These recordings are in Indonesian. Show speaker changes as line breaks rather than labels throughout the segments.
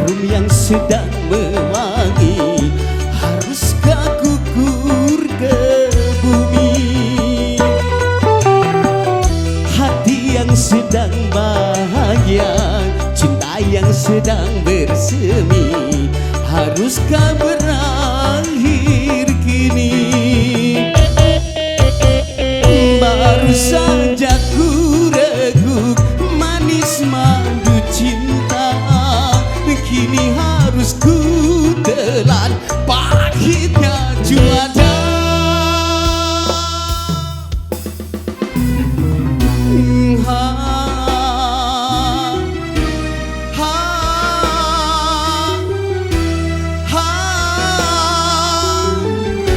harum yang sedang mewangi, haruskah gugur ke bumi? Hati yang sedang bahagia, cinta yang sedang bersemi, haruskah berakhir kini? Baru saja ku reguk manis madu cinta, kini harus ku telan pahitnya juara.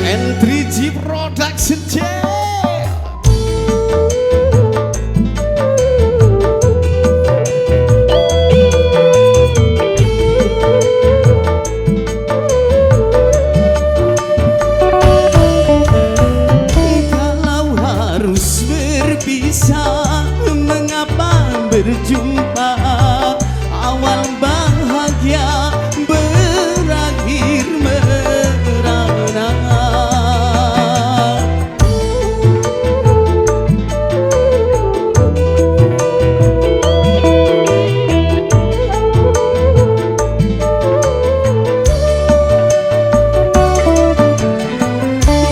N3G Production Jail. Kalau harus berpisah, mengapa berjumpa? Awal bahagia berakhir merana.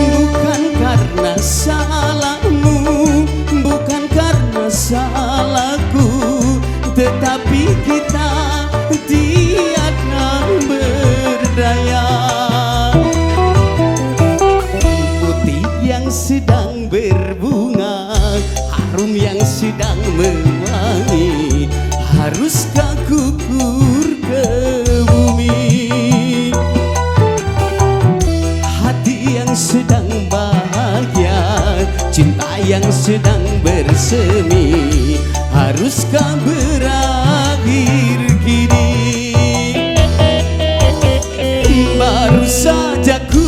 Bukan karena salahmu, bukan karena salahku, tetapi kita tiada berdaya. Putih yang sedang berbunga, harum yang sedang mewangi, haruskah gugur ke bumi? Hati yang sedang bahagia, cinta yang sedang bersemi, haruskah berakhir kini? Baru saja ku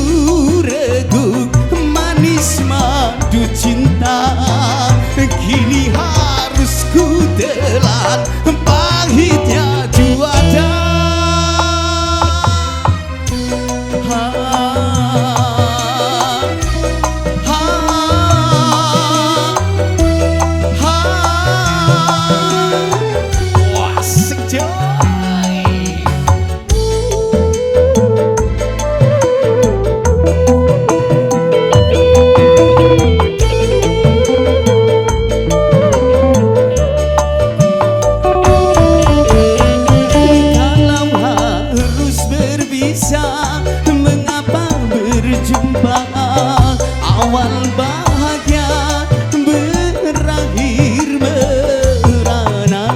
reguk manis madu cinta, kini harus ku telan pahitnya juara. Mengapa berjumpa? Awal bahagia berakhir merana.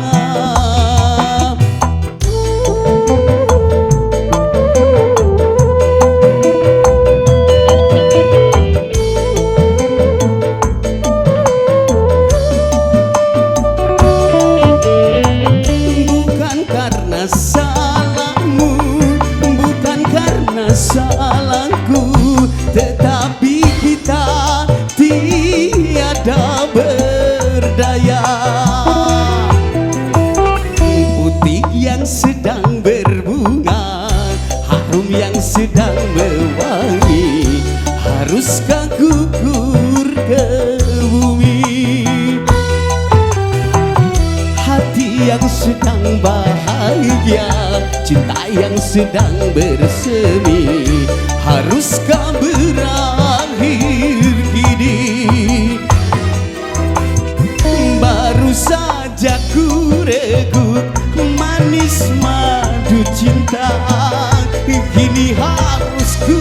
Bukan karena salahmu, salahku, tetapi kita tiada berdaya. Putih yang sedang berbunga, harum yang sedang mewangi, haruskah gugur ke bumi? Hati yang sedang bahagia, cinta yang sedang bersemi, haruskah berakhir kini? Baru saja ku reguk manis madu cinta, kini harus ku